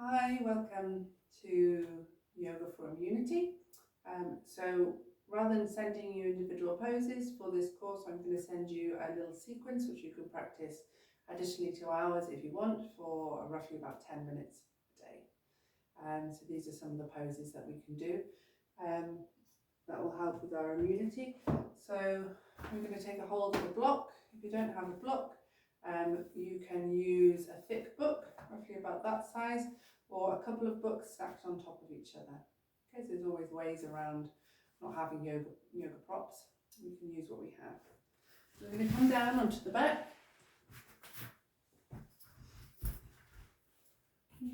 Hi, welcome to Yoga for Immunity. So rather than sending you individual poses for this course, I'm going to send you a little sequence which you can practice additionally 2 hours if you want for roughly about 10 minutes a day. So these are some of the poses that we can do that will help with our immunity. So I'm going to take a hold of a block. If you don't have a block, you can use a thick book, roughly about that size, or a couple of books stacked on top of each other. Okay, so there's always ways around not having yoga props. We can use what we have. So we're going to come down onto the back.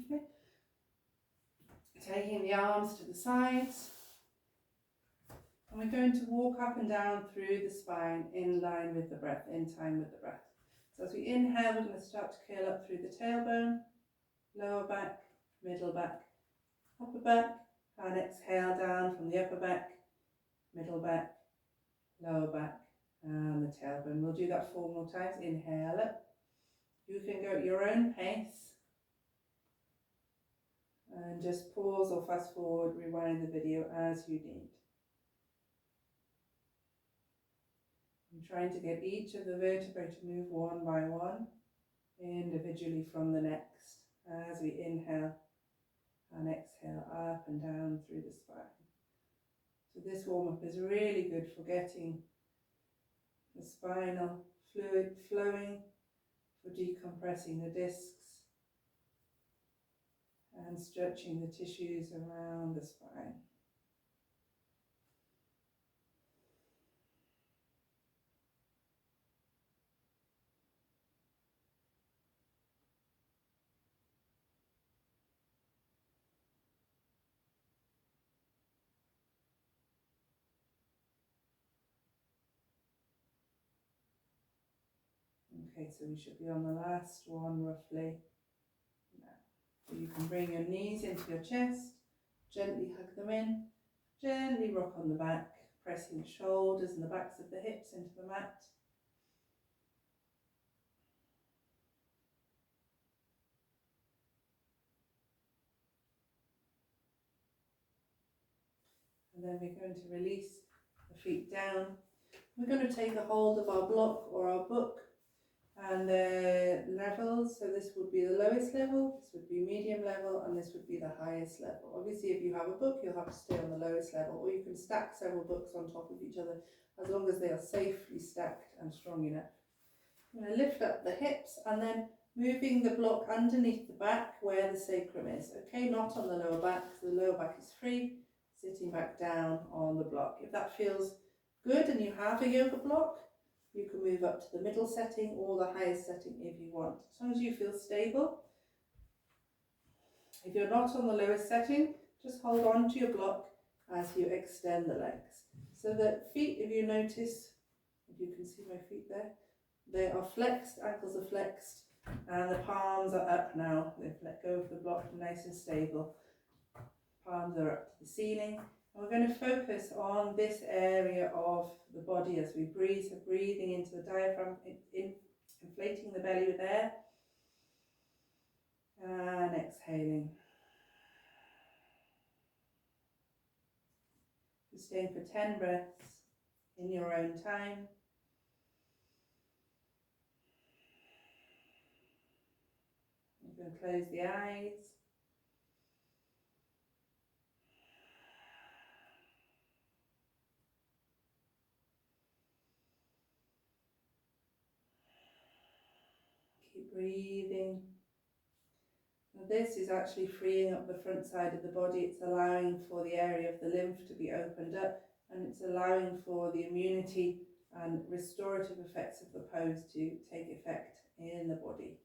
Okay. Taking the arms to the sides. And we're going to walk up and down through the spine in line with the breath, in time with the breath. So as we inhale, we're going to start to curl up through the tailbone, lower back, middle back, upper back, and exhale down from the upper back, middle back, lower back, and the tailbone. We'll do that 4 more times. Inhale up. You can go at your own pace. And just pause or fast forward, rewind the video as you need. I'm trying to get each of the vertebrae to move one by one, individually from the next, as we inhale and exhale up and down through the spine. So this warm-up is really good for getting the spinal fluid flowing, for decompressing the discs and stretching the tissues around the spine. Okay, so we should be on the last one roughly now. So you can bring your knees into your chest, gently hug them in, gently rock on the back, pressing the shoulders and the backs of the hips into the mat. And then we're going to release the feet down. We're going to take a hold of our block or our book and the levels. So this would be the lowest level, this would be medium level, and this would be the highest level. Obviously, if you have a book, you'll have to stay on the lowest level, or you can stack several books on top of each other as long as they are safely stacked and strong enough. I'm going to lift up the hips and then moving the block underneath the back where the sacrum is. Okay, not on the lower back, so the lower back is free, sitting back down on the block. If that feels good and you have a yoga block, you can move up to the middle setting or the highest setting if you want, as long as you feel stable. If you're not on the lowest setting, just hold on to your block as you extend the legs. So the feet, if you notice, if you can see my feet there, they are flexed, ankles are flexed, and the palms are up now. They've let go of the block, nice and stable. Palms are up to the ceiling. And we're going to focus on this area of the body as we breathe. So breathing into the diaphragm, inflating the belly with air, and exhaling. Just staying for 10 breaths in your own time. You can close the eyes. Keep breathing. Now this is actually freeing up the front side of the body. It's allowing for the area of the lymph to be opened up, and it's allowing for the immunity and restorative effects of the pose to take effect in the body.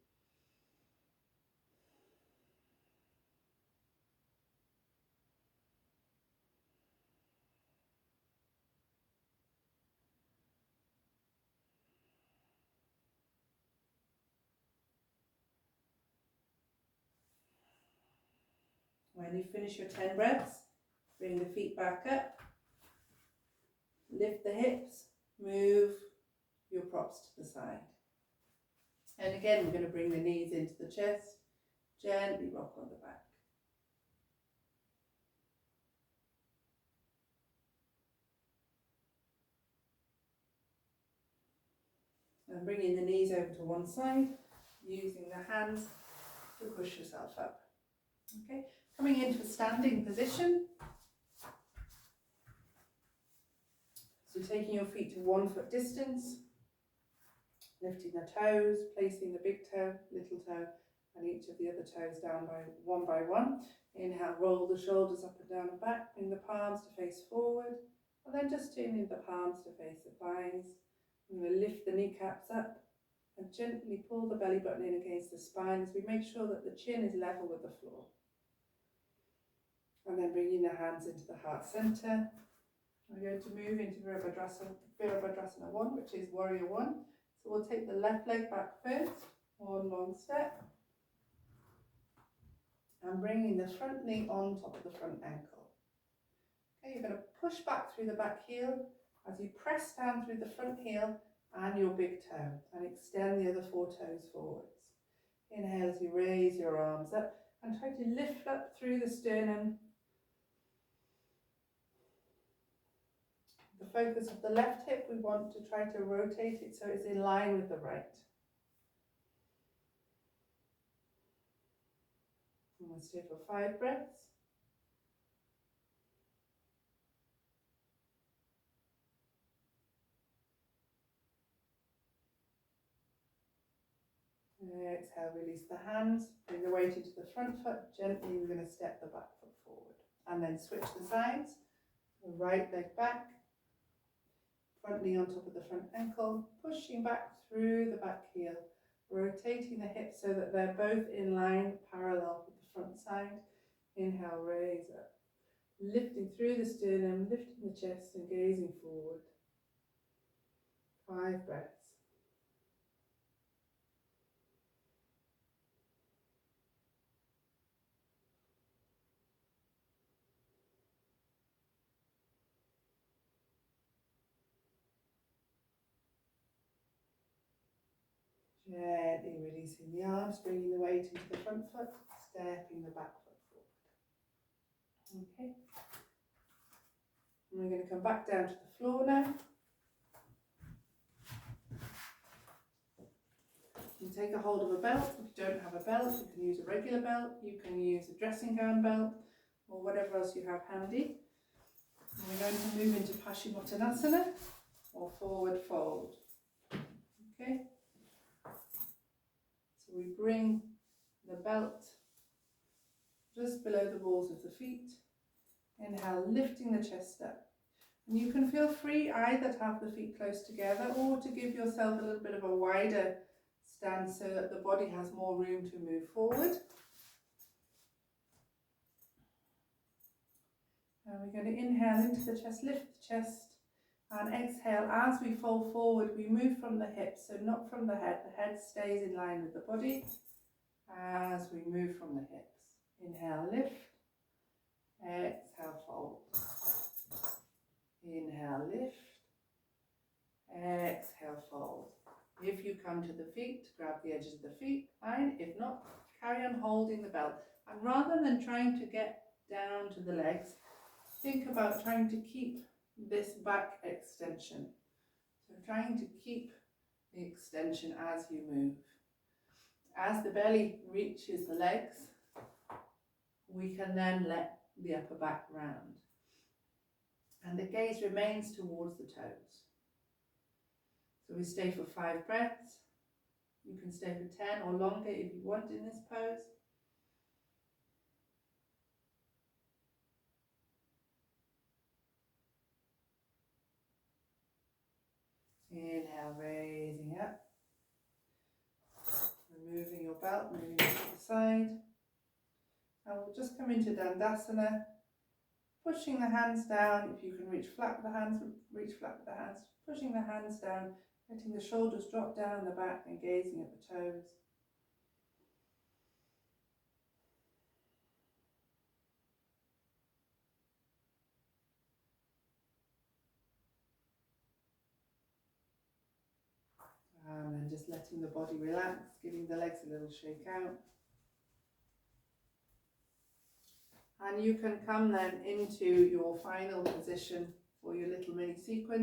When you finish your 10 breaths, bring the feet back up, lift the hips, move your props to the side. And again, we're going to bring the knees into the chest, gently rock on the back. And bringing the knees over to one side, using the hands to push yourself up. Okay, coming into a standing position. So taking your feet to 1 foot distance, lifting the toes, placing the big toe, little toe, and each of the other toes down by one. Inhale, roll the shoulders up and down and back, bring the palms to face forward, and then just turning the palms to face the thighs. I'm going to lift the kneecaps up and gently pull the belly button in against the spine as we make sure that the chin is level with the floor. And then bringing the hands into the heart center. We're going to move into Virabhadrasana 1, which is Warrior 1. So we'll take the left leg back first, one long step. And bringing the front knee on top of the front ankle. Okay, you're going to push back through the back heel as you press down through the front heel and your big toe, and extend the other 4 toes forwards. Inhale as you raise your arms up and try to lift up through the sternum. The focus of the left hip, we want to try to rotate it so it's in line with the right. And we'll stay for 5 breaths. Exhale, release the hands, bring the weight into the front foot. Gently, we're going to step the back foot forward. And then switch the sides. The right leg back, front knee on top of the front ankle, pushing back through the back heel, rotating the hips so that they're both in line, parallel with the front side. Inhale, raise up. Lifting through the sternum, lifting the chest and gazing forward. 5 breaths. Gently releasing the arms, bringing the weight into the front foot, stepping the back foot forward. Okay. And we're going to come back down to the floor now. You can take a hold of a belt. If you don't have a belt, you can use a regular belt, you can use a dressing gown belt, or whatever else you have handy. And we're going to move into Paschimottanasana, or forward fold. Okay. So we bring the belt just below the balls of the feet. Inhale, lifting the chest up. And you can feel free either to have the feet close together or to give yourself a little bit of a wider stance so that the body has more room to move forward. And we're going to inhale into the chest, lift the chest, and exhale. As we fold forward, we move from the hips, so not from the head. The head stays in line with the body as we move from the hips. Inhale, lift. Exhale, fold. Inhale, lift. Exhale, fold. If you come to the feet, grab the edges of the feet, fine. If not, carry on holding the belt. And rather than trying to get down to the legs, think about trying to keep this back extension. So trying to keep the extension as you move. As the belly reaches the legs, we can then let the upper back round. And the gaze remains towards the toes. So we stay for 5 breaths. You can stay for 10 or longer if you want in this pose. Inhale, raising up. Removing your belt, moving it to the side. And we'll just come into Dandasana, pushing the hands down. If you can reach flat with the hands, reach flat with the hands. Pushing the hands down, letting the shoulders drop down the back and gazing at the toes. And then just letting the body relax, giving the legs a little shake out. And you can come then into your final position for your little mini sequence.